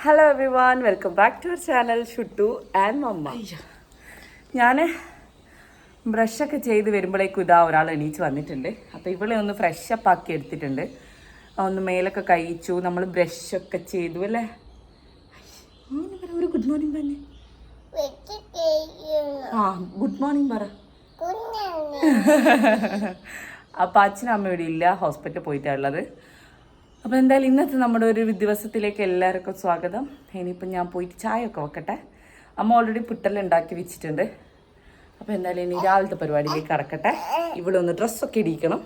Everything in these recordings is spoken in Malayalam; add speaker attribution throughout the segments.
Speaker 1: Hello everyone, welcome back to our channel Shuttu and മമ്മ. ഞാൻ ബ്രഷൊക്കെ ചെയ്ത് വരുമ്പോഴേക്കും ഇതാ ഒരാൾ എണീച്ച് വന്നിട്ടുണ്ട്. അപ്പോൾ ഇവളെ ഒന്ന് ഫ്രഷപ്പ് ആക്കി എടുത്തിട്ടുണ്ട്. ഒന്ന് മേലൊക്കെ കഴിച്ചു, നമ്മൾ ബ്രഷൊക്കെ ചെയ്തു അല്ലേ. ഒരു ഗുഡ് മോർണിംഗ് തന്നെ. ആ ഗുഡ് മോർണിംഗ് പറ. അപ്പം അച്ഛനും അമ്മ ഇവിടെ ഇല്ല, ഹോസ്പിറ്റലിൽ പോയിട്ടാണുള്ളത്. അപ്പോൾ എന്തായാലും ഇന്നത്തെ നമ്മുടെ ഒരു ദിവസത്തിലേക്ക് എല്ലാവർക്കും സ്വാഗതം. ഇനിയിപ്പം ഞാൻ പോയിട്ട് ചായ ഒക്കെ വെക്കട്ടെ. അമ്മ ഓൾറെഡി പുട്ടെല്ലാം ഉണ്ടാക്കി വെച്ചിട്ടുണ്ട്. അപ്പോൾ എന്തായാലും ഇനി രാവിലത്തെ പരിപാടിയിലേക്ക് കടക്കട്ടെ. ഇവിടെ ഒന്ന് ഡ്രസ്സൊക്കെ ഇടിക്കണം,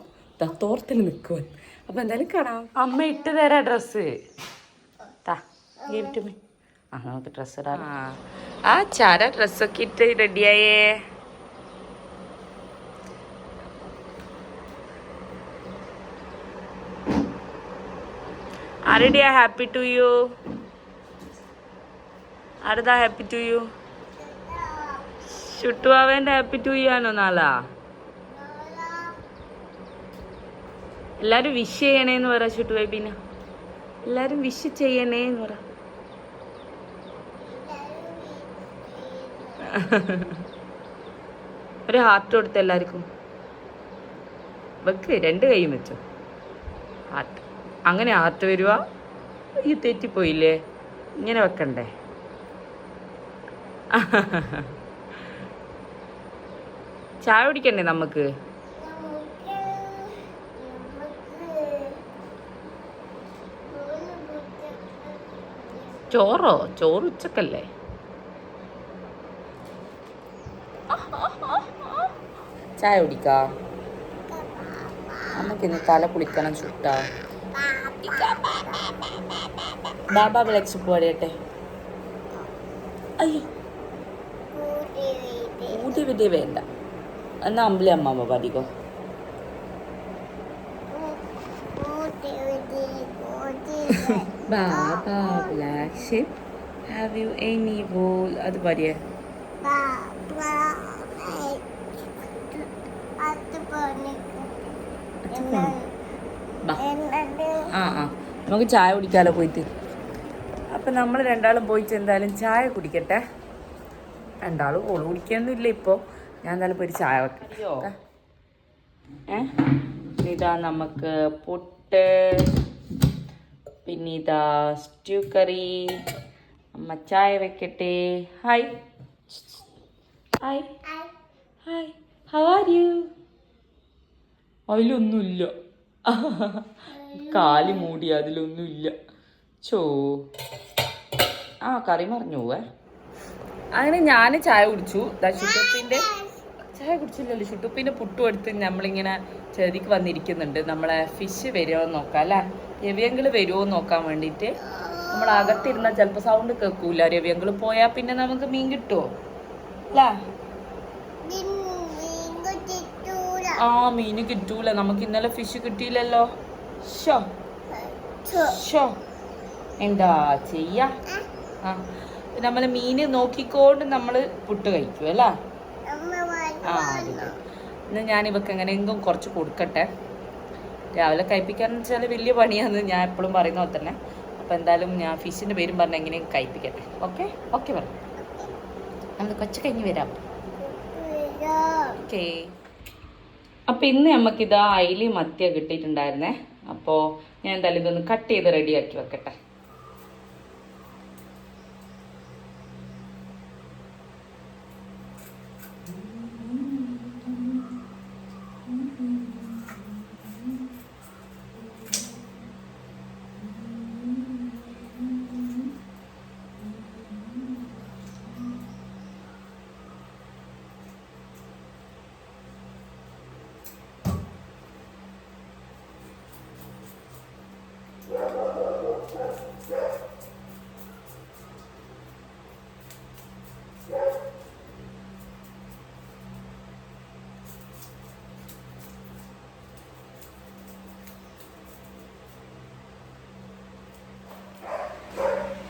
Speaker 1: തോർത്തിൽ നിൽക്കുവാൻ. അപ്പോൾ എന്തായാലും കാണാം. അമ്മ ഇട്ട് തരാം ഡ്രസ്സ്. നമുക്ക് ഡ്രസ്സ് ഇടാം. ആ ചാര ഡ്രസ്സൊക്കെ ഇട്ട് റെഡിയായേ. ആരുടെയാ ഹാപ്പി ടു യു? ആരുതാ ഹാപ്പി ടു യു? ഷുട്ടു അവൻ്റെ ഹാപ്പി ടു യു ആണോ നാളാ? എല്ലാരും വിഷ് ചെയ്യണേന്ന് പറ ഷുട്ടു ബേബീന. എല്ലാരും വിഷ് ചെയ്യണേന്ന് പറ. ഒരു ഹാർട്ട് കൊടുത്ത എല്ലാവർക്കും വെക്ക്, 2 കൈയും വെച്ചോ. ഹാർട്ട് അങ്ങനെ ഹാർട്ട് വരുക. ഈ തെറ്റിപ്പോയില്ലേ, ഇങ്ങനെ വെക്കണ്ടേ? ചായ കുടിക്കണ്ടേ നമുക്ക്? ചോറ് ഉച്ചക്കല്ലേ? ചായ കുടിക്കാം. നമുക്കിന്ന് തല കുളിക്കണം ചുട്ടാ. ബാബാ വിളച്ച് പോടട്ടെ. അയ്യോ ഊട്ടി വിധി വേണ്ട, എന്നാ അമ്പലി അമ്മാമ്മ പതിക്കോ. Baba black sheep have you any wool, അത് പറയേ. നമുക്ക് ചായ കുടിക്കാലോ പോയിട്ട്. അപ്പം നമ്മൾ രണ്ടാളും പോയിട്ട് എന്തായാലും ചായ കുടിക്കട്ടെ. രണ്ടാളും ഓള് കുടിക്കൊന്നുമില്ല ഇപ്പോൾ. ഞാൻ എന്തായാലും പോയി ചായ വെക്കട്ടെ. ഇതാ നമുക്ക് പുട്ട്, പിന്നെ ഇതാ സ്റ്റ്യൂ കറി. അമ്മ ചായ വെക്കട്ടെ. Hi hi hi, how are you? അതിലൊന്നുമില്ല, കാലി മൂടി, അതിലൊന്നുമില്ല. കറി മറിഞ്ഞു പോവേ. അങ്ങനെ ഞാൻ ചായ കുടിച്ചു. ഷുട്ടുപ്പിൻ്റെ ചായ കുടിച്ചില്ലല്ലോ. ഷുട്ടുപ്പിൻ്റെ പുട്ടും എടുത്ത് നമ്മളിങ്ങനെ ചെറുതിക്ക് വന്നിരിക്കുന്നുണ്ട്. നമ്മളെ ഫിഷ് വരുമോ എന്ന് നോക്കാം അല്ലേ, രവിയങ്കിൾ വരുമോ എന്ന് നോക്കാൻ വേണ്ടിയിട്ട്. നമ്മൾ അകത്തിരുന്നാൽ ചിലപ്പോൾ സൗണ്ട് കേൾക്കൂല. രവിയങ്കിൾ പോയാൽ പിന്നെ നമുക്ക് മീൻ കിട്ടുമോ അല്ലേ? മീന് കിട്ടൂല. നമുക്ക് ഇന്നലെ ഫിഷ് കിട്ടിയില്ലല്ലോ. എന്താ ചെയ്യാ? നമ്മൾ മീന് നോക്കിക്കൊണ്ട് നമ്മൾ പുട്ട് കഴിക്കും അല്ലേ? ഇന്ന് ഞാൻ ഇവക്ക് എങ്ങനെയെങ്കിലും കുറച്ച് കൊടുക്കട്ടെ. രാവിലെ കഴിപ്പിക്കാന്ന് വെച്ചാൽ വലിയ പണിയാന്ന് ഞാൻ എപ്പോഴും പറയുന്ന പോലെ തന്നെ. അപ്പം എന്തായാലും ഞാൻ ഫിഷിൻ്റെ പേരും പറഞ്ഞ് എങ്ങനെയും കഴിപ്പിക്കട്ടെ. ഓക്കെ ഓക്കെ പറഞ്ഞു. നമുക്ക് കൊച്ചു കഴിഞ്ഞ് വരാം. ഓക്കേ. അപ്പം ഇന്ന് നമുക്കിതാ അയില മത്തിയ കിട്ടിയിട്ടുണ്ടായിരുന്നേ. അപ്പോൾ ഞാൻ എന്തായാലും ഇതൊന്ന് കട്ട് ചെയ്ത് റെഡിയാക്കി വെക്കട്ടെ.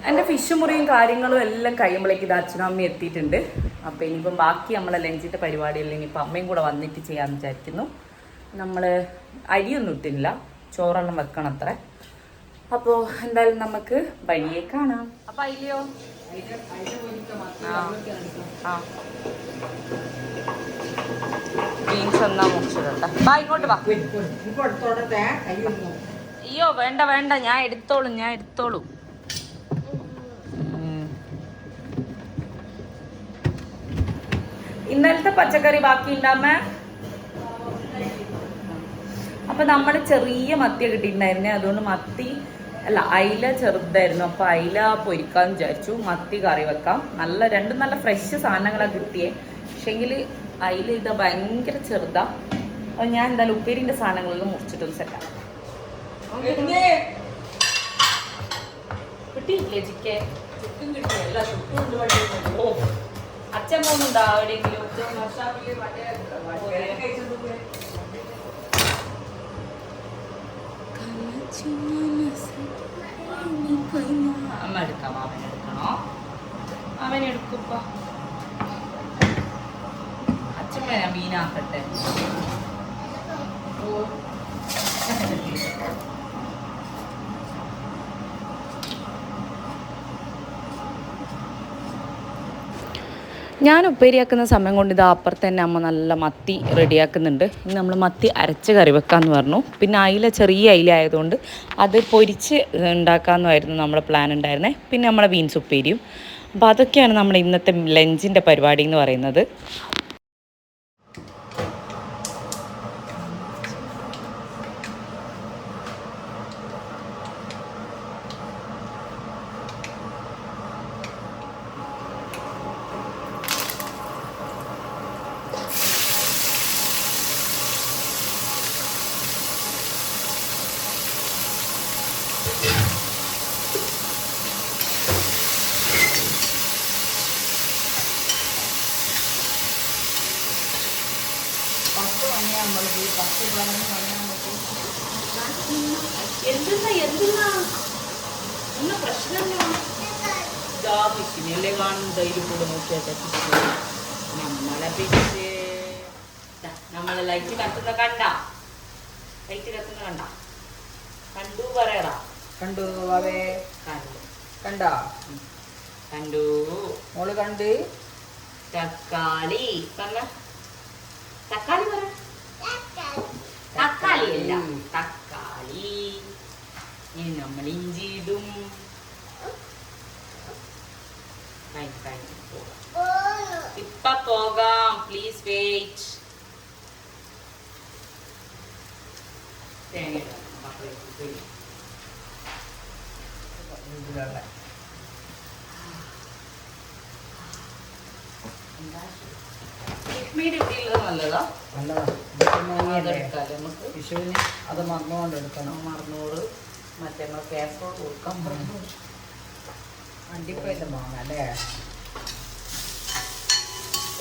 Speaker 1: എൻ്റെ ഫിഷ് മുറിയും കാര്യങ്ങളും എല്ലാം കഴിയുമ്പോഴേക്ക് ഇത് അച്ഛനും അമ്മയും എത്തിയിട്ടുണ്ട്. അപ്പോൾ ഇനിയിപ്പം ബാക്കി നമ്മളെ ലഞ്ചിൻ്റെ പരിപാടിയെല്ലാം ഇനിയിപ്പോൾ അമ്മയും കൂടെ വന്നിട്ട് ചെയ്യാമെന്ന് വിചാരിക്കുന്നു. നമ്മൾ അരിയൊന്നും ഇട്ടില്ല, ചോറെല്ലാം വെക്കണം അത്ര. അപ്പോൾ എന്തായാലും നമുക്ക് വഴിയെ കാണാം. അപ്പം അയിലെയോ ബീൻസ് എന്നാ മുറിച്ചിടട്ടെ. വാ ഇങ്ങോട്ട് വാ. അയ്യോ വേണ്ട വേണ്ട, ഞാൻ എടുത്തോളും. ഇന്നലത്തെ പച്ചക്കറി ബാക്കി ഉണ്ടാമേ. അപ്പൊ നമ്മള് ചെറിയ മത്തിയ കിട്ടിയിട്ടുണ്ടായിരുന്നേ, അതുകൊണ്ട് മത്തി അല്ല അയില ചെറുതായിരുന്നു. അപ്പൊ അയില പൊരിക്കാന്ന് വിചാരിച്ചു, മത്തി കറി വെക്കാം. രണ്ടും നല്ല ഫ്രഷ് സാധനങ്ങളാണ് കിട്ടിയേ. പക്ഷെങ്കിൽ അയില ഇതാ ഭയങ്കര ചെറുതാ. അപ്പൊ ഞാൻ എന്തായാലും ഉപ്പേരിന്റെ സാധനങ്ങളൊന്നും മുറിച്ചിട്ടൊന്ന് സെറ്റാം. കിട്ടിയില്ലേ ചിക്കൻ? ചുറ്റും കിട്ടിയല്ല, ചുറ്റും. ഓ അച്ഛൻ പോകുന്നുണ്ടോ എവിടെയെങ്കിലും? അമ്മ എടുക്കാം. അവനെടുക്കണോ? അവനെടുക്കുപ്പ. അച്ഛമ്മ ഞാൻ മീനാക്കട്ടെ. ഞാൻ ഉപ്പേരിയാക്കുന്ന സമയം കൊണ്ട് ഇത് അപ്പുറത്ത് തന്നെ അമ്മ നല്ല മത്തി റെഡിയാക്കുന്നുണ്ട്. ഇനി നമ്മൾ മത്തി അരച്ച് കറി വെക്കാമെന്ന് പറഞ്ഞു. പിന്നെ അയില ചെറിയ അയില ആയതുകൊണ്ട് അത് പൊരിച്ച് ഉണ്ടാക്കാമെന്നായിരുന്നു നമ്മുടെ പ്ലാൻ ഉണ്ടായിരുന്നത്. പിന്നെ നമ്മളെ ബീൻസ് ഉപ്പേരിയും. അപ്പോൾ അതൊക്കെയാണ് നമ്മുടെ ഇന്നത്തെ ലഞ്ചിൻ്റെ പരിപാടി എന്ന് പറയുന്നത്. എന്തെന്നാ പ്രശ്നം? പിച്ചിനല്ലേ കാണുന്നത്. അതിൽ കൂടെ നോക്കിയാൽ നമ്മളെ ലൈറ്റ് കത്തുന്ന കണ്ട കണ്ടു പറയടാ. കണ്ടു അവേ കണ്ടോ? കണ്ടു മോള് കണ്ട്. തക്കാളി പറഞ്ഞ തക്കാളി പറ. തക്കാളി അല്ല തക്കാളി. ഇനി നമ്മൾ ഇഞ്ചി ഇടും. ഇപ്പൊ പോകാം, പ്ലീസ് വെയിറ്റ്. തേങ്ങ നല്ലതാ. വിഷുവിന് അത് മറന്നുകൊണ്ട് എടുക്കണം. 600 മറ്റേ നമ്മൾ കാസറോൾ കൊടുക്കാൻ പറഞ്ഞു. അണ്ടിപ്പഴം വാങ്ങാം അല്ലേ?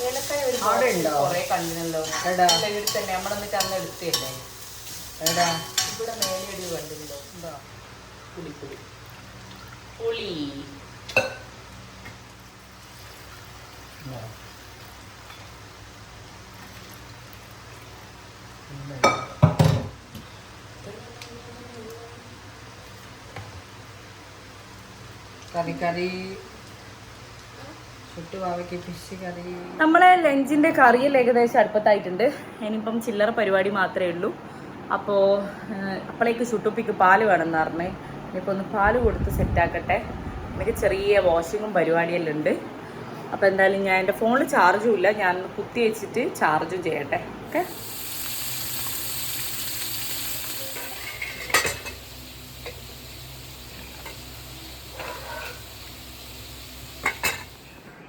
Speaker 1: ഏലക്കായ കുറെ കണ്ടിനല്ലോ. ഇവിടെ തന്നെ നമ്മളെന്നിട്ട് അന്ന് എടുത്തല്ലേ. എടാ ഇവിടെ മേലെ ഒരു കണ്ടിട്ടുണ്ടോ? എന്താ പുളി കറി നമ്മളെ ലഞ്ചിന്റെ കറിയിൽ ഏകദേശം അടുപ്പത്തായിട്ടുണ്ട്. ഇനിയിപ്പം ചില്ലറ പരിപാടി മാത്രമേ ഉള്ളൂ. അപ്പോൾ അപ്പോഴേക്ക് ചുട്ടുപ്പിക്ക് പാല് വേണമെന്ന് പറഞ്ഞേ. ഇനിയിപ്പോൾ ഒന്ന് പാല് കൊടുത്ത് സെറ്റാക്കട്ടെ. എനിക്ക് ചെറിയ വാഷിങ്ങും പരിപാടിയെല്ലാം ഉണ്ട്. അപ്പോൾ എന്തായാലും ഞാൻ എൻ്റെ ഫോണിൽ ചാർജും ഇല്ല, ഞാൻ കുത്തി വെച്ചിട്ട് ചാർജും ചെയ്യട്ടെ. ഓക്കെ.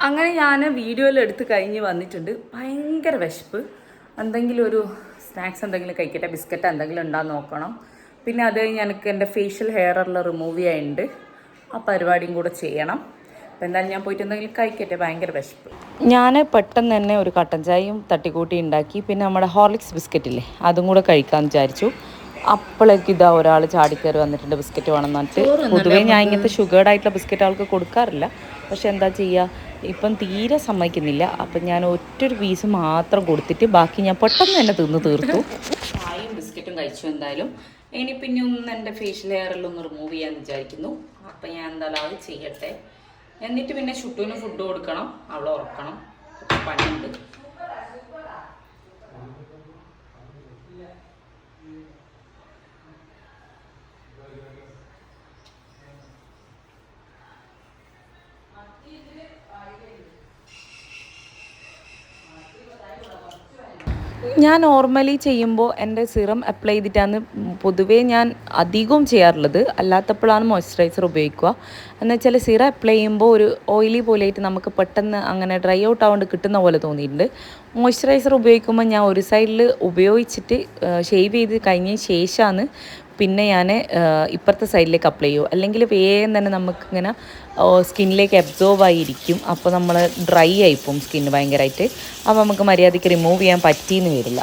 Speaker 1: അങ്ങനെ ഞാൻ വീഡിയോയിൽ എടുത്ത് കഴിഞ്ഞ് വന്നിട്ടുണ്ട്. ഭയങ്കര വിശപ്പ്. എന്തെങ്കിലും ഒരു സ്നാക്സ് എന്തെങ്കിലും കഴിക്കട്ടെ, ബിസ്ക്കറ്റ് എന്തെങ്കിലും ഉണ്ടാകുന്ന നോക്കണം. പിന്നെ അത് കഴിഞ്ഞ് എനിക്ക് എൻ്റെ ഫേഷ്യൽ ഹെയറെല്ലാം റിമൂവ് ചെയ്യാനുണ്ട്. ആ പരിപാടിയും കൂടെ ചെയ്യണം. അപ്പോൾ എന്തായാലും ഞാൻ പോയിട്ട് എന്തെങ്കിലും കഴിക്കട്ടെ. ഭയങ്കര വിശപ്പ്. ഞാൻ പെട്ടെന്ന് തന്നെ ഒരു കട്ടൻ ചായയും തട്ടിക്കൂട്ടി ഉണ്ടാക്കി. പിന്നെ നമ്മുടെ ഹോർലിക്സ് ബിസ്ക്കറ്റില്ലേ, അതും കൂടെ കഴിക്കാമെന്ന് വിചാരിച്ചു. അപ്പോഴേക്ക് ഇതാ ഒരാൾ ചാടിക്കയറി വന്നിട്ടുണ്ട് ബിസ്ക്കറ്റ് വേണമെന്ന് പറഞ്ഞിട്ട്. പൊതുവേ ഞാൻ ഇങ്ങനത്തെ ഷുഗർഡ് ആയിട്ടുള്ള ബിസ്ക്കറ്റ് ആൾക്ക് കൊടുക്കാറില്ല. പക്ഷെ എന്താ ചെയ്യുക, ഇപ്പം തീരെ സമ്മതിക്കുന്നില്ല. അപ്പം ഞാൻ ഒറ്റൊരു പീസ് മാത്രം കൊടുത്തിട്ട് ബാക്കി ഞാൻ പെട്ടെന്ന് തന്നെ തിന്ന് തീർത്തു. ചായയും ബിസ്ക്കറ്റും കഴിച്ചു. എന്തായാലും ഇനി പിന്നെ ഒന്ന് എൻ്റെ ഫേഷ്യൽ ഹെയറെല്ലാം ഒന്ന് റിമൂവ് ചെയ്യാമെന്ന് വിചാരിക്കുന്നു. അപ്പം ഞാൻ എന്തായാലും അത് ചെയ്യട്ടെ. എന്നിട്ട് പിന്നെ ഷുട്ടുവിന് ഫുഡ് കൊടുക്കണം, അവളെ ഉറക്കണം, പണിയുണ്ട്. ഞാൻ നോർമലി ചെയ്യുമ്പോൾ എൻ്റെ സിറം അപ്ലൈ ചെയ്തിട്ടാണ് പൊതുവേ ഞാൻ അധികവും ചെയ്യാറുള്ളത്. അല്ലാത്തപ്പോഴാണ് മോയ്സ്ചറൈസർ ഉപയോഗിക്കുക. എന്ന് വെച്ചാൽ സിറം അപ്ലൈ ചെയ്യുമ്പോൾ ഒരു ഓയിലി പോലെയായിട്ട് നമുക്ക് പെട്ടെന്ന് അങ്ങനെ ഡ്രൈ ഔട്ട് ആവാണ്ട് കിട്ടുന്ന പോലെ തോന്നിയിട്ടുണ്ട്. മോയ്സ്ചറൈസർ ഉപയോഗിക്കുമ്പോൾ ഞാൻ ഒരു സൈഡിൽ ഉപയോഗിച്ചിട്ട് ഷേവ് ചെയ്ത് കഴിഞ്ഞതിന് ശേഷമാണ് പിന്നെ ഞാൻ ഇപ്പുറത്തെ സൈഡിലേക്ക് അപ്ലൈ ചെയ്യും. അല്ലെങ്കിൽ വേഗം തന്നെ നമുക്കിങ്ങനെ സ്കിന്നിലേക്ക് അബ്സോർവ് ആയിരിക്കും. അപ്പോൾ നമ്മൾ ഡ്രൈ ആയിപ്പോവും സ്കിന്ന് ഭയങ്കരമായിട്ട്. അപ്പോൾ നമുക്ക് മര്യാദയ്ക്ക് റിമൂവ് ചെയ്യാൻ പറ്റിയെന്ന് വരില്ല.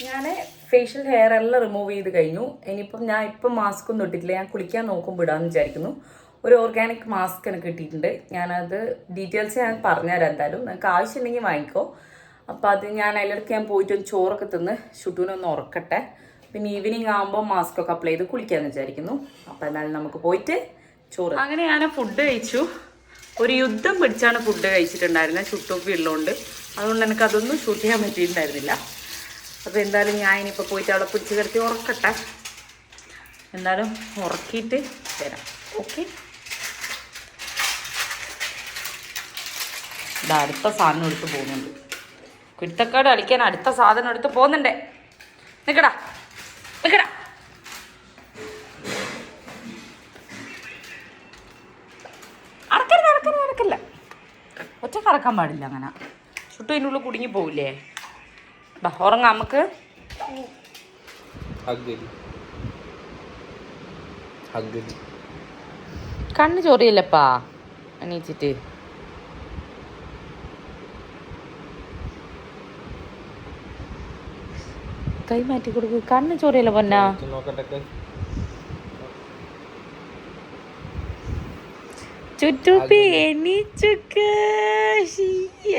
Speaker 1: ഞാൻ ഫേഷ്യൽ ഹെയർ എല്ലാം റിമൂവ് ചെയ്ത് കഴിഞ്ഞു. ഇനിയിപ്പം ഞാൻ ഇപ്പം മാസ്ക് ഒന്നും ഇട്ടിട്ടില്ല. ഞാൻ കുളിക്കാൻ നോക്കുമ്പോൾ ഇടാമെന്ന് വിചാരിക്കുന്നു. ഒരു ഓർഗാനിക് മാസ്ക് എനിക്ക് കിട്ടിയിട്ടുണ്ട്. ഞാനത് ഡീറ്റെയിൽസ് ഞാൻ പറഞ്ഞുതരാം. എന്തായാലും നിങ്ങൾക്ക് ആവശ്യമുണ്ടെങ്കിൽ വാങ്ങിക്കോ. അപ്പോൾ അത് ഞാൻ അതിലിടയ്ക്ക് ഞാൻ പോയിട്ട് ഒന്ന് ചോറൊക്കെ തിന്ന് ഷുട്ടൂനൊന്ന് ഉറക്കട്ടെ. പിന്നെ ഈവനിങ് ആകുമ്പോൾ മാസ്ക് ഒക്കെ അപ്ലൈ ചെയ്ത് കുളിക്കാമെന്ന് വിചാരിക്കുന്നു. അപ്പോൾ എന്നാലും നമുക്ക് പോയിട്ട് ചോറ്. അങ്ങനെ ഞാൻ ഫുഡ് കഴിച്ചു. ഒരു യുദ്ധം പിടിച്ചാണ് ഫുഡ് കഴിച്ചിട്ടുണ്ടായിരുന്നത് ഷുട്ടൊക്കെ ഉള്ളതുകൊണ്ട്. അതുകൊണ്ട് എനിക്ക് അതൊന്നും ഷൂട്ട് ചെയ്യാൻ പറ്റിയിട്ടുണ്ടായിരുന്നില്ല. അപ്പോൾ എന്തായാലും ഞാൻ ഇനിയിപ്പോൾ പോയിട്ട് അവിടെ പിടിച്ച് കിടത്തി ഉറക്കട്ടെ. എന്തായാലും ഉറക്കിയിട്ട് തരാം. ഓക്കെ. ഇത് അടുത്ത സാധനം എടുത്ത് പോകുന്നുണ്ട്. കുരുത്തക്കേട് കളിക്കാൻ അടുത്ത സാധനം എടുത്ത് പോകുന്നുണ്ടേ. നിൽക്കടാ നിൽക്കടാ. അടക്കരുത് അടക്കരുത് അടക്കല്ല. ഒറ്റ കടക്കാൻ പാടില്ല. അങ്ങനെ ചുട്ടു അതിൻ്റെ ഉള്ളിൽ കുടുങ്ങി പോവില്ലേ. ബാ ഉറങ്ങാം നമുക്ക്. കണ്ണ് ചൊറിയല്ലപ്പാ എണീച്ചിട്ട്. കൈ മാറ്റി കൊടുക്ക്. കണ്ണ് ചൊറിയല്ല പൊന്നാ. ചുറ്റുപ്പി എണീച്ചുക്ക്.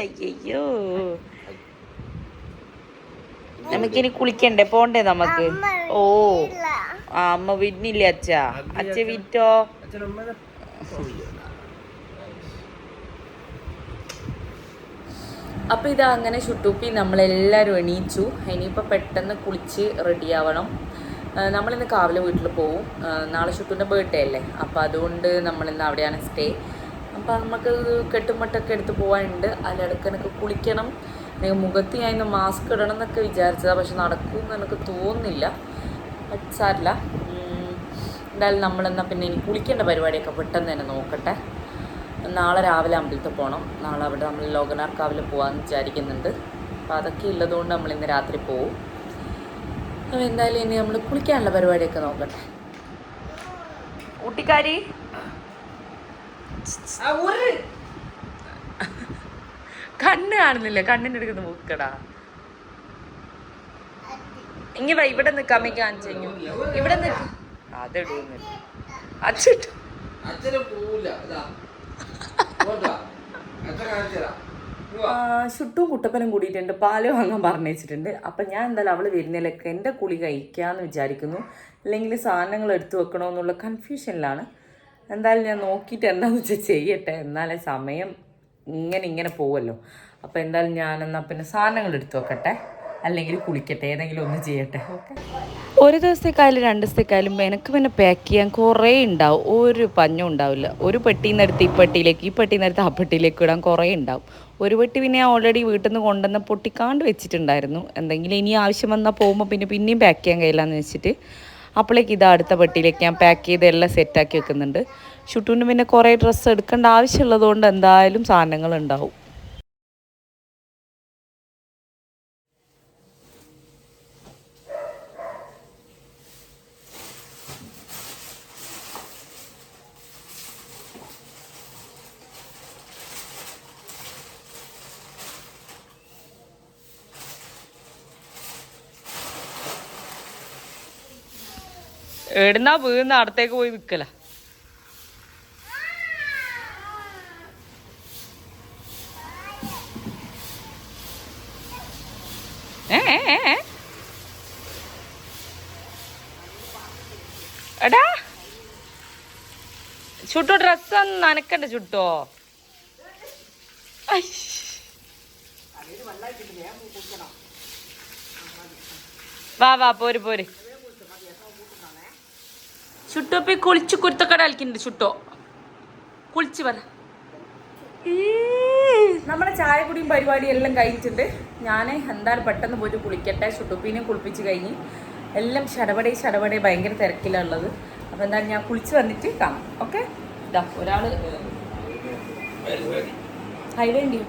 Speaker 1: അയ്യോ നമുക്കിനി കുളിക്കണ്ടേ, പോണ്ടേ നമുക്ക്? ഓ അമ്മ വിന്നില്ലേ അച്ഛാ? അച്ഛ വിറ്റോ? അപ്പോൾ ഇതാ അങ്ങനെ ഷുട്ടൂപ്പി നമ്മളെല്ലാവരും എണീച്ചു. ഇനിയിപ്പോൾ പെട്ടെന്ന് കുളിച്ച് റെഡിയാവണം. നമ്മളിന്ന് കാവിലെ വീട്ടിൽ പോവും. നാളെ ഷുട്ടൂൻ്റെ ബർത്ത്ഡേ അല്ലേ. അപ്പോൾ അതുകൊണ്ട് നമ്മളിന്ന് അവിടെയാണ് സ്റ്റേ. അപ്പോൾ നമുക്ക് കെട്ടുമട്ടൊക്കെ എടുത്ത് പോകാനുണ്ട്. അതിലിടയ്ക്ക് എനിക്ക് കുളിക്കണം. മുഖത്ത് ഞാൻ ഇന്ന് മാസ്ക് ഇടണം എന്നൊക്കെ വിചാരിച്ചതാണ്. പക്ഷെ നടക്കുമെന്ന് എനിക്ക് തോന്നുന്നില്ല. സാരില്ല. എന്തായാലും നമ്മളെന്നാൽ പിന്നെ ഇനി കുളിക്കേണ്ട പരിപാടിയൊക്കെ പെട്ടെന്ന് തന്നെ നോക്കട്ടെ. നാളെ രാവിലെ അമ്പലത്തിൽ പോകണം. നാളെ അവിടെ നമ്മൾ ലോകനാർക്കാവിൽ പോകാമെന്ന് വിചാരിക്കുന്നുണ്ട്. അപ്പോൾ അതൊക്കെ ഉള്ളതുകൊണ്ട് നമ്മളിന്ന് രാത്രി പോവും. അപ്പോൾ എന്തായാലും ഇനി നമ്മൾ കുളിക്കാനുള്ള പരിപാടിയൊക്കെ നോക്കട്ടെ. ഊട്ടിക്കാരി കണ്ണ് കാണുന്നില്ല. കണ്ണിൻ്റെ അടുക്കുന്ന മൂക്കടാ. ഇങ്ങ ഇവിടെ നിൽക്കാൻ കാണിച്ചു ഇവിടെ നിൽക്കും. അതെടുക്കുന്നില്ല അച്ഛട്ടു. ഷുട്ടും കുട്ടപ്പനും കൂടിയിട്ടുണ്ട്. പാല് വാങ്ങാൻ പറഞ്ഞു വെച്ചിട്ടുണ്ട്. അപ്പം ഞാൻ എന്തായാലും അവൾ വരുന്നതിലൊക്കെ എൻ്റെ കുളി കഴിക്കാമെന്ന് വിചാരിക്കുന്നു. അല്ലെങ്കിൽ സാധനങ്ങൾ എടുത്തു വെക്കണമെന്നുള്ള കൺഫ്യൂഷനിലാണ്. എന്തായാലും ഞാൻ നോക്കിയിട്ട് എന്താണെന്ന് വെച്ചാൽ ചെയ്യട്ടെ. എന്നാലേ സമയം ഇങ്ങനെ പോവുമല്ലോ. അപ്പോൾ എന്തായാലും ഞാനെന്നാൽ പിന്നെ സാധനങ്ങൾ എടുത്തു വെക്കട്ടെ, അല്ലെങ്കിൽ കുളിക്കട്ടെ, ഏതെങ്കിലും ഒന്ന് ചെയ്യട്ടെ. ഓക്കെ. ഒരു ദിവസത്തേക്കായാലും 2 ദിവസത്തേക്കായാലും എനിക്ക് പിന്നെ പാക്ക് ചെയ്യാൻ കുറേ ഉണ്ടാവും. ഒരു പഞ്ഞും ഉണ്ടാവില്ല. ഒരു പെട്ടിയിൽ നിന്ന് എടുത്ത് ഈ പെട്ടിയിലേക്ക്, ഈ പെട്ടിയിൽ നിന്ന് എടുത്ത് ആ പെട്ടിയിലേക്ക് ഇടാൻ കുറേ ഉണ്ടാവും. ഒരു പെട്ടി പിന്നെ ഞാൻ ഓൾറെഡി വീട്ടിൽ നിന്ന് കൊണ്ടുവന്ന് പൊട്ടിക്കാണ്ട് വെച്ചിട്ടുണ്ടായിരുന്നു. എന്തെങ്കിലും ഇനി ആവശ്യം വന്നാൽ പോകുമ്പോൾ പിന്നെയും പാക്ക് ചെയ്യാൻ കഴിയില്ലെന്ന് വെച്ചിട്ട് അപ്പോഴേക്ക് ഇതാ അടുത്ത പെട്ടിയിലേക്ക് ഞാൻ പാക്ക് ചെയ്ത് എല്ലാം സെറ്റാക്കി വെക്കുന്നുണ്ട്. ഷുട്ടൂന് പിന്നെ കുറേ ഡ്രസ്സ് എടുക്കേണ്ട ആവശ്യമുള്ളതുകൊണ്ട് എന്തായാലും സാധനങ്ങൾ ഉണ്ടാവും. എവിടുന്നാ വീഴുന്ന അടുത്തേക്ക് പോയി നിൽക്കല. എടാ ചുട്ടോ ഡ്രസ്സ് നനക്കണ്ട ചുട്ടോ. വാ വാ പോര് പോര്. ചുട്ടോ പോയി കുളിച്ച് കുരുത്തക്കട കളിക്കുന്നുണ്ട്. ചുട്ടോ കുളിച്ച് പറ. നമ്മുടെ ചായ കുടിയും പരിപാടിയും എല്ലാം കഴിഞ്ഞിട്ടുണ്ട്. ഞാൻ എന്തായാലും പെട്ടെന്ന് പോയിട്ട് കുളിക്കട്ടെ. ചുട്ടുപ്പീനെ കുളിപ്പിച്ച് കഴിഞ്ഞ് എല്ലാം ശടപടേ ഭയങ്കര തിരക്കിലുള്ളത്. അപ്പോൾ എന്തായാലും ഞാൻ കുളിച്ച് വന്നിട്ട് കാണാം. ഓക്കെ. ഇതാ ഒരാൾ ഹൈവേണ്ടിയോ.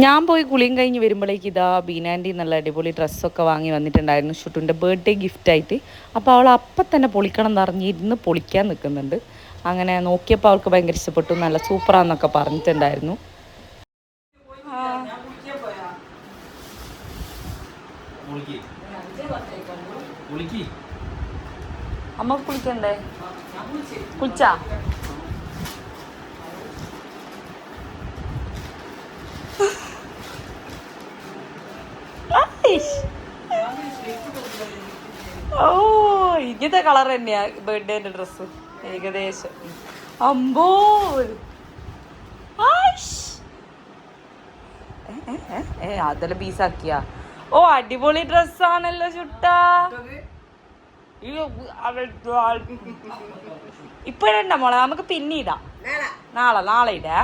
Speaker 1: ഞാൻ പോയി കുളിയും കഴിഞ്ഞ് വരുമ്പോഴേക്ക് ഇതാ ബീനാൻറ്റി നല്ല അടിപൊളി ഡ്രസ്സൊക്കെ വാങ്ങി വന്നിട്ടുണ്ടായിരുന്നു ഷുട്ടുൻ്റെ ബർത്ത്ഡേ ഗിഫ്റ്റായിട്ട്. അപ്പോൾ അവൾ അപ്പം തന്നെ പൊളിക്കണം എന്ന് പറഞ്ഞിരുന്ന് പൊളിക്കാൻ നിൽക്കുന്നുണ്ട്. അങ്ങനെ നോക്കിയപ്പോൾ അവൾക്ക് ഭയങ്കര ഇഷ്ടപ്പെട്ടു. നല്ല സൂപ്പറാന്നൊക്കെ പറഞ്ഞിട്ടുണ്ടായിരുന്നു. അമ്മ കുളിക്കണ്ടേ? കുളിച്ചാ? ഓ ഇങ്ങനത്തെ കളർ തന്നെയാ ബർത്ത്ഡേന്റെ ഡ്രസ്സ് ഏകദേശം. അമ്പോ അതെല്ലാം പീസാക്കിയാ. ഓ അടിപൊളി ഡ്രസ്സാണല്ലോ ചുട്ടാ. ഇപ്പഴണ്ട മോളെ, നമുക്ക് പിന്നെ ഇടാം. നാളെ ഇടാ.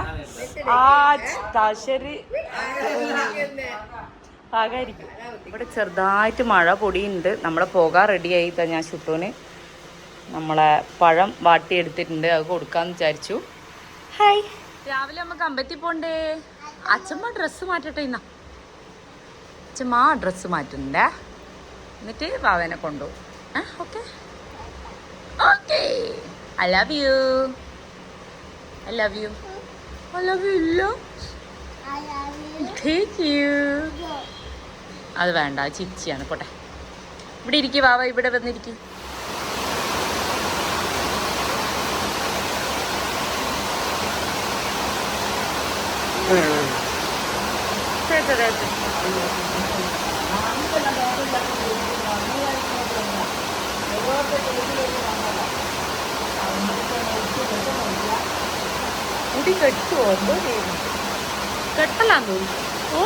Speaker 1: ശരി. ആകായിരിക്കും. ഇവിടെ ചെറുതായിട്ട് മഴ പൊടിയുണ്ട്. നമ്മളെ പോകാൻ റെഡിയായി. ഞാൻ ചുട്ടൂന് നമ്മളെ പഴം വാട്ടിയെടുത്തിട്ടുണ്ട്. അത് കൊടുക്കാന്ന് വിചാരിച്ചു. ഹായ്. രാവിലെ നമുക്ക് അമ്പലത്തിൽ പോണ്ടേ. അച്ഛമ്മ ഡ്രസ്സ് മാറ്റട്ടെ. ഇന്നാ അച്ഛമ്മ ഡ്രസ്സ് മാറ്റുന്നുണ്ടേ. എന്നിട്ട് വാവനെ കൊണ്ടുപോകും. Okay okay. I love you. I love you. I love you. ഇല്ല താങ്ക് യു. അത് വേണ്ട, ചിരിച്ചിയാണ്. പോട്ടെ. ഇവിടെ ഇരിക്കും വാവ. ഇവിടെ വന്നിരിക്കും. മുടി കെട്ടുവോ? എന്തോ ചെയ്യുന്നു. കെട്ടലാന്ന് തോന്നുന്നു. ഓ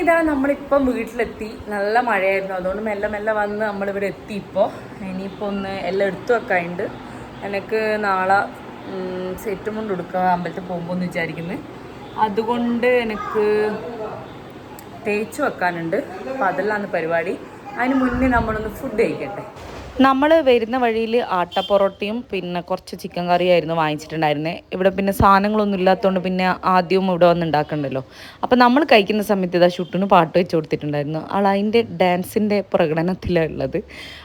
Speaker 1: ഇതാ നമ്മളിപ്പം വീട്ടിലെത്തി. നല്ല മഴയായിരുന്നു. അതുകൊണ്ട് മെല്ലെ മെല്ലെ വന്ന് നമ്മളിവിടെ എത്തി. ഇനിയിപ്പോൾ ഒന്ന് എല്ലാം എടുത്തു വെക്കാനുണ്ട്. എനിക്ക് നാളെ സെറ്റ് മുണ്ട് കൊടുക്കുക അമ്പലത്തിൽ പോകുമ്പോൾ എന്ന് വിചാരിക്കുന്നത്. അതുകൊണ്ട് എനിക്ക് തേച്ച് വെക്കാനുണ്ട്. അപ്പോൾ അതെല്ലാം പരിപാടി. അതിന് മുന്നേ നമ്മളൊന്ന് ഫുഡ് കഴിക്കട്ടെ. നമ്മൾ വരുന്ന വഴിയിൽ ആട്ട പൊറോട്ടയും പിന്നെ കുറച്ച് ചിക്കൻ കറിയായിരുന്നു വാങ്ങിച്ചിട്ടുണ്ടായിരുന്നത്. ഇവിടെ പിന്നെ സാധനങ്ങളൊന്നും ഇല്ലാത്തതുകൊണ്ട് പിന്നെ ആദ്യവും ഇവിടെ വന്ന് ഉണ്ടാക്കണ്ടല്ലോ. അപ്പോൾ നമ്മൾ കഴിക്കുന്ന സമയത്ത് ഇതാ ഷുട്ടിന് പാട്ട് വെച്ച് കൊടുത്തിട്ടുണ്ടായിരുന്നു. അവൾ അതിൻ്റെ ഡാൻസിൻ്റെ പ്രകടനത്തിലാണ് ഉള്ളത്.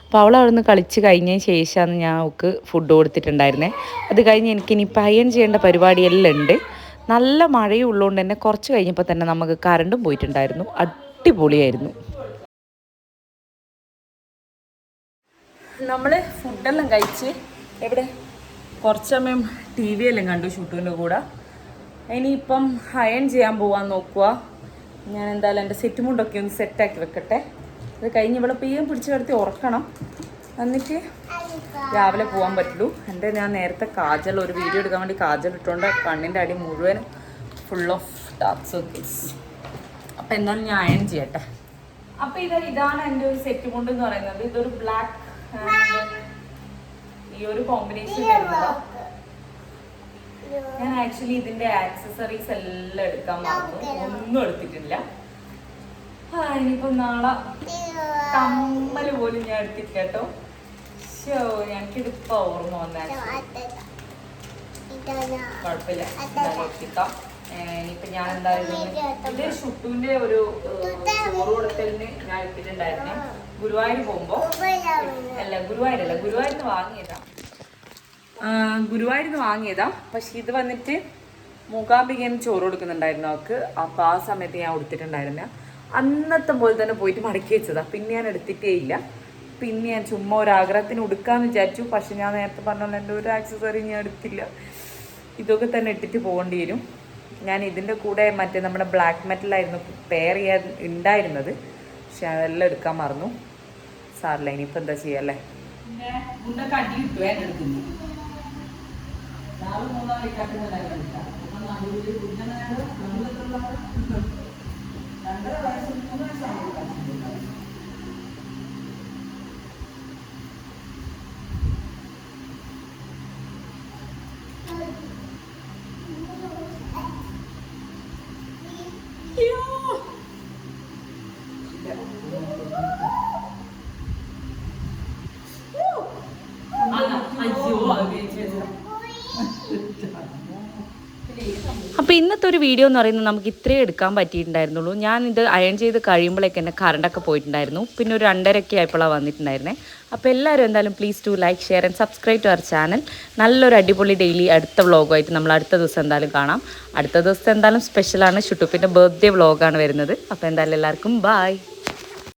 Speaker 1: അപ്പോൾ അവൾ അവിടെ നിന്ന് കളിച്ച് കഴിഞ്ഞതിന് ശേഷമാണ് ഞാൻ അവൾക്ക് ഫുഡ് കൊടുത്തിട്ടുണ്ടായിരുന്നത്. അത് കഴിഞ്ഞ് എനിക്കിനി അയൺ ചെയ്യേണ്ട പരിപാടിയെല്ലാം ഉണ്ട്. നല്ല മഴയും ഉള്ളതുകൊണ്ട് തന്നെ കുറച്ച് കഴിഞ്ഞപ്പോൾ തന്നെ നമുക്ക് കറണ്ടും പോയിട്ടുണ്ടായിരുന്നു. അടിപൊളിയായിരുന്നു. നമ്മൾ ഫുഡെല്ലാം കഴിച്ച് എവിടെ കുറച്ച് സമയം ടി വി എല്ലാം കണ്ടു ഷൂട്ടിൻ്റെ കൂടെ. ഇനിയിപ്പം അയൺ ചെയ്യാൻ പോകാൻ നോക്കുക. ഞാൻ എന്തായാലും എൻ്റെ സെറ്റ് മുണ്ടൊക്കെ ഒന്ന് സെറ്റാക്കി വെക്കട്ടെ. അത് കഴിഞ്ഞ് ഇവിടെ പെയ്യും പിടിച്ച് കിടത്തി ഉറക്കണം. എന്നിട്ട് രാവിലെ പോകാൻ പറ്റുള്ളൂ. ഞാൻ നേരത്തെ കാജൽ ഒരു വീഡിയോ എടുക്കാൻ വേണ്ടി കാജൽ ഇട്ടുകൊണ്ട് കണ്ണിൻ്റെ അടി മുഴുവൻ ഫുൾ ഓഫ് ഡാർക്ക് സർക്കിൾസ്. അപ്പം എന്തായാലും ഞാൻ അയൺ ചെയ്യട്ടെ. അപ്പം ഇതാണ് എൻ്റെ ഒരു സെറ്റ് മുണ്ട് എന്ന് പറയുന്നത്. ഇതൊരു ബ്ലാക്ക് ഈ ഒരു കോമ്പിനേഷൻ വരുന്നത്. ഞാൻ ആക്ച്വലി ഇതിന്റെ ആക്സസറീസ് എല്ലാം എടുക്കാൻ മറന്നു. ഒന്നും എടുത്തിട്ടില്ല. ഇനിയിപ്പം നാളെ കമ്മല് പോലും ഞാൻ എടുത്തിട്ട് കേട്ടോ. എനിക്കിതിപ്പോ ഓർമ്മ വന്ന കുഴപ്പമില്ല, എത്തിക്കാം. ഇനിയിപ്പൊ ഞാൻ എന്തായാലും ഇത് ഷുട്ടുവിന്റെ ഒരു ചോറ് കൊടുക്കലിന് ഞാൻ എടുത്തിട്ടുണ്ടായിരുന്നേ. ഗുരുവായൂർ പോകുമ്പോ ഗുരുവായൂരല്ല, ഗുരുവായൂരിന്ന് വാങ്ങിയതാ. ഗുരുവായൂരിന്ന് വാങ്ങിയതാ. പക്ഷെ ഇത് വന്നിട്ട് മൂകാംബികേന്ന് ചോറ് കൊടുക്കുന്നുണ്ടായിരുന്നു അവൾക്ക്. അപ്പോൾ ആ സമയത്ത് ഞാൻ കൊടുത്തിട്ടുണ്ടായിരുന്നില്ല. അന്നത്തെ പോലെ തന്നെ പോയിട്ട് മടക്കി വെച്ചതാ. പിന്നെ ഞാൻ എടുത്തിട്ടേ ഇല്ല. പിന്നെ ഞാൻ ചുമ്മാ ഒരു ആഗ്രഹത്തിന് ഉടുക്കാന്ന് വിചാരിച്ചു. പക്ഷെ ഞാൻ നേരത്തെ പറഞ്ഞ എൻ്റെ ഒരു ആക്സസറി ഞാൻ എടുത്തില്ല. ഇതൊക്കെ തന്നെ ഇട്ടിട്ട് പോകേണ്ടി വരും. ഞാൻ ഇതിൻ്റെ കൂടെ മറ്റേ നമ്മുടെ ബ്ലാക്ക് മെറ്റലായിരുന്നു പെയർ ചെയ്യാൻ ഉണ്ടായിരുന്നത്. പക്ഷെ അതെല്ലാം എടുക്കാൻ മറന്നു. സാറില്ല, ഇനിയിപ്പോൾ എന്താ ചെയ്യല്ലേ. അപ്പോൾ ഇന്നത്തെ ഒരു വീഡിയോ എന്ന് പറയുന്നത് നമുക്ക് ഇത്രയും എടുക്കാൻ പറ്റിയിട്ടുണ്ടായിരുന്നുള്ളൂ. ഞാനിത് അയൺ ചെയ്ത് കഴിയുമ്പോഴേക്ക് എൻ്റെ കറണ്ടൊക്കെ പോയിട്ടുണ്ടായിരുന്നു. പിന്നെ ഒരു 2:30 ആയപ്പോഴാണ് വന്നിട്ടുണ്ടായിരുന്നത്. അപ്പോൾ എല്ലാവരും എന്തായാലും please to like, share and subscribe to our channel. നല്ലൊരു അടിപൊളി ഡെയിലി അടുത്ത വ്ളോഗുമായിട്ട് നമ്മൾ അടുത്ത ദിവസം എന്തായാലും കാണാം. അടുത്ത ദിവസം എന്തായാലും സ്പെഷ്യലാണ്. ഷുട്ടുപ്പിൻ്റെ ബർത്ത്ഡേ വ്ളോഗാണ് വരുന്നത്. അപ്പോൾ എന്തായാലും എല്ലാവർക്കും ബൈ.